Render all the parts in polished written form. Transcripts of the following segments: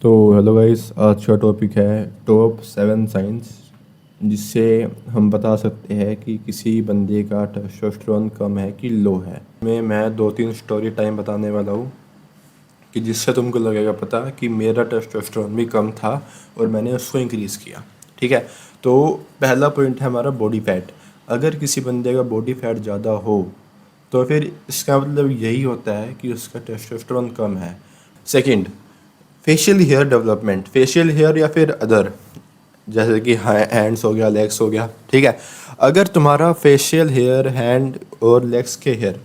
तो hello guys, आज का टॉपिक है टॉप 7 साइंस जिससे हम बता सकते हैं कि किसी बंदे का टेस्टोस्टेरोन कम है कि लो है। मैं 2-3 स्टोरी टाइम बताने वाला हूँ कि जिससे तुमको लगेगा पता कि मेरा टेस्टोस्टेरोन भी कम था और मैंने उसको इंक्रीज़ किया। ठीक है, तो पहला पॉइंट है हमारा बॉडी फैट। अगर किसी बंदे का बॉडी फैट ज़्यादा हो तो फिर इसका मतलब यही होता है कि उसका टेस्टोस्टेरोन कम है। Second, facial hair development. Facial hair या फिर अदर, जैसे कि हैंड्स हो गया, लेग्स हो गया। ठीक है, अगर तुम्हारा फेशियल हेयर, हैंड और लेग्स के हेयर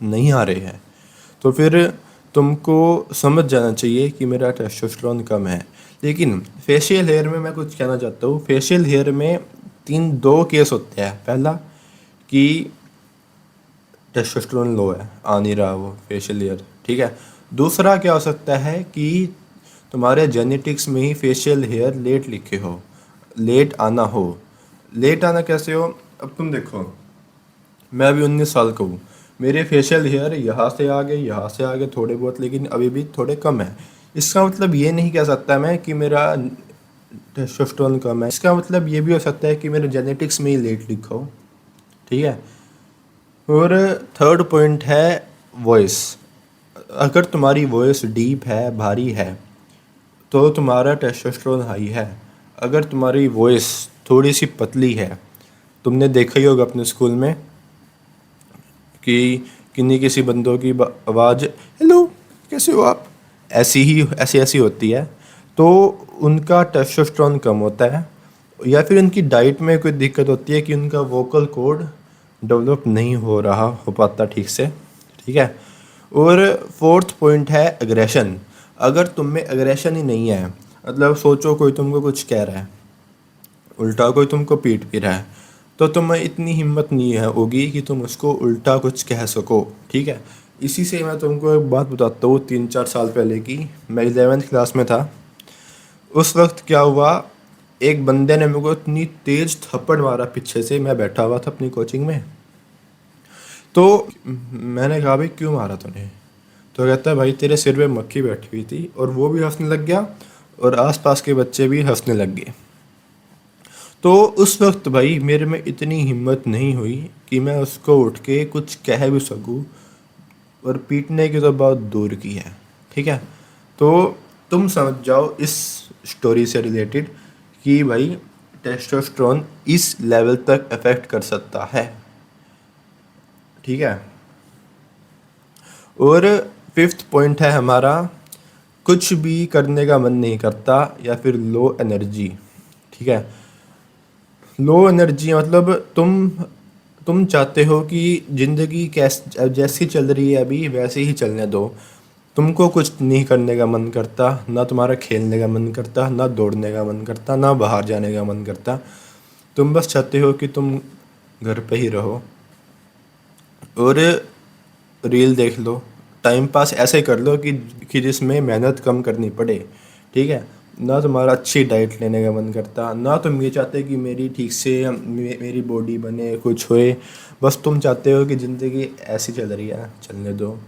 नहीं आ रहे हैं तो फिर तुमको समझ जाना चाहिए कि मेरा टेस्टोस्टेरोन कम है। लेकिन फेशियल हेयर में मैं कुछ कहना चाहता हूँ। फेशियल हेयर में दो केस होते हैं। पहला कि टेस्टोस्टेरोन लो है, आ नहीं रहा वो फेशियल हेयर। ठीक है, दूसरा क्या हो सकता है कि तुम्हारे जेनेटिक्स में ही फेशियल हेयर लेट लिखे हो, लेट आना हो। लेट आना कैसे हो? अब तुम देखो, मैं अभी 19 साल का हूँ, मेरे फेशियल हेयर यहाँ से आ गए, यहाँ से आ गए थोड़े बहुत, लेकिन अभी भी थोड़े कम है। इसका मतलब ये नहीं कह सकता मैं कि मेरा टेस्टोस्टेरोन कम है। इसका मतलब ये भी हो सकता है कि मेरे जेनेटिक्स में ही लेट लिखा हो। ठीक है, और थर्ड पॉइंट है वॉइस। अगर तुम्हारी वॉइस डीप है, भारी है, तो तुम्हारा टेस्टोस्टेरोन हाई है। अगर तुम्हारी वॉइस थोड़ी सी पतली है, तुमने देखा ही होगा अपने स्कूल में कि किन्हीं किसी बंदों की आवाज़ हेलो कैसे हो आप, ऐसी होती है, तो उनका टेस्टोस्टेरोन कम होता है। या फिर उनकी डाइट में कोई दिक्कत होती है कि उनका वोकल कॉर्ड डेवलप नहीं हो पाता ठीक से। ठीक है, और फोर्थ पॉइंट है एग्रेशन। अगर तुम में एग्रेशन ही नहीं है, मतलब सोचो कोई तुमको कुछ कह रहा है, उल्टा कोई तुमको पीट भी रहा है, तो तुम्हें इतनी हिम्मत नहीं है होगी कि तुम उसको उल्टा कुछ कह सको। ठीक है, इसी से मैं तुमको एक बात बताता हूँ। 3-4 साल पहले की, मैं 11th क्लास में था। उस वक्त क्या हुआ, एक बंदे ने मेरे को इतनी तेज थप्पड़ मारा पीछे से। मैं बैठा हुआ था अपनी कोचिंग में, तो मैंने कहा भाई क्यों मारा तूने? तो कहता है भाई तेरे सिर पे मक्खी बैठी हुई थी, और वो भी हंसने लग गया और आसपास के बच्चे भी हंसने लग गए। तो उस वक्त भाई मेरे में इतनी हिम्मत नहीं हुई कि मैं उसको उठ के कुछ कह भी सकूं, और पीटने की तो बात दूर की है। ठीक है, तो तुम समझ जाओ इस स्टोरी से रिलेटेड कि भाई टेस्टोस्टेरोन इस लेवल तक अफेक्ट कर सकता है। ठीक है, और फिफ्थ पॉइंट है हमारा कुछ भी करने का मन नहीं करता या फिर लो एनर्जी। ठीक है, लो एनर्जी मतलब तुम चाहते हो कि ज़िंदगी जैसी चल रही है अभी वैसे ही चलने दो। तुमको कुछ नहीं करने का मन करता, ना तुम्हारा खेलने का मन करता, ना दौड़ने का मन करता, ना बाहर जाने का मन करता। तुम बस चाहते हो कि तुम घर पे ही रहो और रील देख लो, टाइम पास ऐसे कर लो कि जिसमें मेहनत कम करनी पड़े। ठीक है, ना तुम्हारा अच्छी डाइट लेने का मन करता, ना तुम ये चाहते कि मेरी ठीक से मेरी बॉडी बने, कुछ होए। बस तुम चाहते हो कि ज़िंदगी ऐसी चल रही है, चलने दो।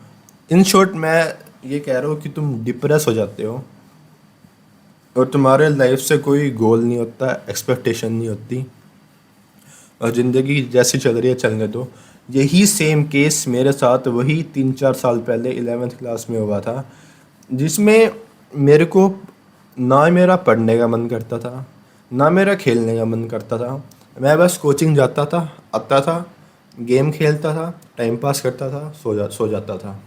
इन शॉर्ट मैं ये कह रहा हूँ कि तुम डिप्रेस हो जाते हो और तुम्हारे लाइफ से कोई गोल नहीं होता, एक्सपेक्टेशन नहीं होती, और ज़िंदगी जैसी चल रही है चलने दो। यही सेम केस मेरे साथ वही 3-4 साल पहले 11th क्लास में हुआ था, जिसमें मेरे को ना मेरा पढ़ने का मन करता था, ना मेरा खेलने का मन करता था। मैं बस कोचिंग जाता था, आता था, गेम खेलता था, टाइम पास करता था, सो जाता था।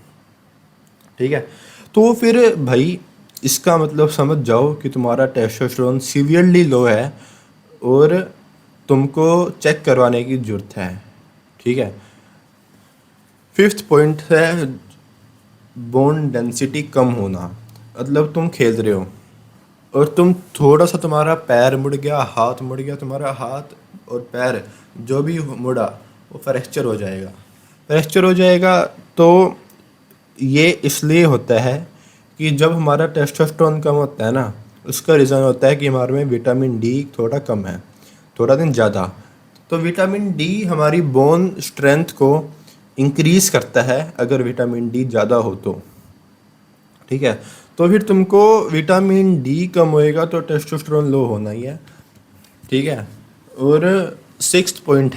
ठीक है, तो फिर भाई इसका मतलब समझ जाओ कि तुम्हारा टेस्टोस्टेरोन सीवियरली लो है और तुमको चेक करवाने की ज़रूरत है। ठीक है, फिफ्थ पॉइंट है बोन डेंसिटी कम होना। मतलब तुम खेल रहे हो और तुम थोड़ा सा, तुम्हारा पैर मुड़ गया, हाथ मुड़ गया, तुम्हारा हाथ और पैर जो भी मुड़ा वो फ्रैक्चर हो जाएगा। फ्रैक्चर हो जाएगा तो ये इसलिए होता है कि जब हमारा टेस्टोस्टेरोन कम होता है ना, उसका रीज़न होता है कि हमारे में विटामिन डी थोड़ा कम है, थोड़ा दिन ज़्यादा। तो विटामिन डी हमारी बोन स्ट्रेंथ को इंक्रीज़ करता है अगर विटामिन डी ज़्यादा हो तो। ठीक है, तो फिर तुमको विटामिन डी कम होएगा तो टेस्टोस्टेरोन लो होना ही है, ठीक है। और सिक्स्थ पॉइंट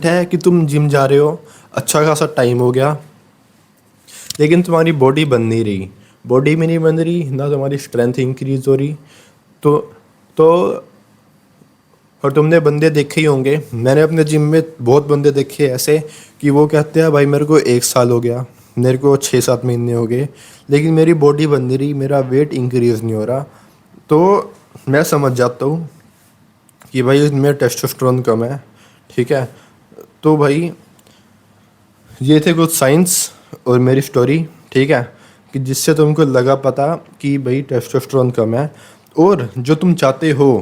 है कि तुम जिम जा रहे हो, अच्छा खासा टाइम हो गया, लेकिन तुम्हारी बॉडी बन नहीं रही, बॉडी में नहीं बन रही ना, तुम्हारी स्ट्रेंथ इंक्रीज हो रही। तो और तुमने बंदे देखे ही होंगे, मैंने अपने जिम में बहुत बंदे देखे ऐसे कि वो कहते हैं भाई मेरे को 1 साल हो गया, मेरे को 6-7 महीने हो गए, लेकिन मेरी बॉडी बन नहीं रही, मेरा वेट इंक्रीज नहीं हो रहा। तो मैं समझ जाता हूँ कि भाई इसमें टेस्टोस्टेरोन कम है, ठीक है। तो भाई ये थे कुछ साइंस और मेरी स्टोरी, ठीक है, कि जिससे तुमको लगा पता कि भाई टेस्टोस्टेरोन कम है। और जो तुम चाहते हो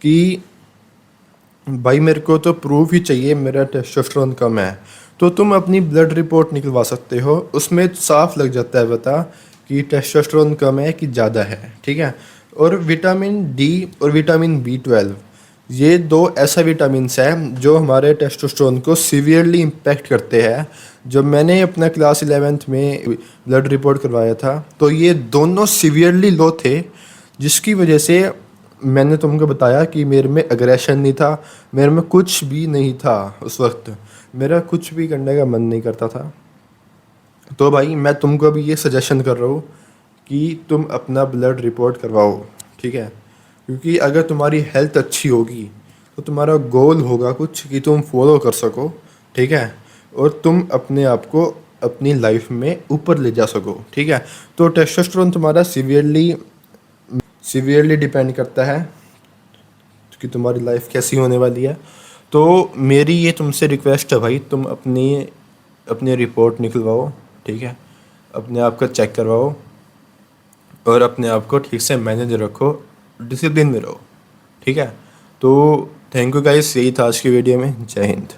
कि भाई मेरे को तो प्रूफ ही चाहिए मेरा टेस्टोस्टेरोन कम है, तो तुम अपनी ब्लड रिपोर्ट निकलवा सकते हो, उसमें साफ लग जाता है पता कि टेस्टोस्टेरोन कम है कि ज़्यादा है, ठीक है। और विटामिन डी और विटामिन B12, ये दो ऐसा विटामिन्स हैं जो हमारे टेस्टोस्टेरोन को सीवियरली इम्पेक्ट करते हैं। जब मैंने अपना क्लास 11th में ब्लड रिपोर्ट करवाया था तो ये दोनों सीवियरली लो थे, जिसकी वजह से मैंने तुमको बताया कि मेरे में अग्रेशन नहीं था, मेरे में कुछ भी नहीं था उस वक्त, मेरा कुछ भी करने का मन नहीं करता था। तो भाई मैं तुमको भी ये सजेशन कर रहा हूँ कि तुम अपना ब्लड रिपोर्ट करवाओ, ठीक है। क्योंकि अगर तुम्हारी हेल्थ अच्छी होगी तो तुम्हारा गोल होगा कुछ कि तुम फॉलो कर सको, ठीक है, और तुम अपने आप को अपनी लाइफ में ऊपर ले जा सको, ठीक है। तो टेस्टोस्टेरोन तुम्हारा सीवियरली डिपेंड करता है कि तुम्हारी लाइफ कैसी होने वाली है। तो मेरी ये तुमसे रिक्वेस्ट है भाई, तुम अपनी अपनी रिपोर्ट निकलवाओ, ठीक है, अपने आप का चेक करवाओ और अपने आप को ठीक से मैनेज रखो, डिसिप्लिन में रहो, ठीक है। तो थैंक यू गाइस, यही था आज की वीडियो में। जय हिंद।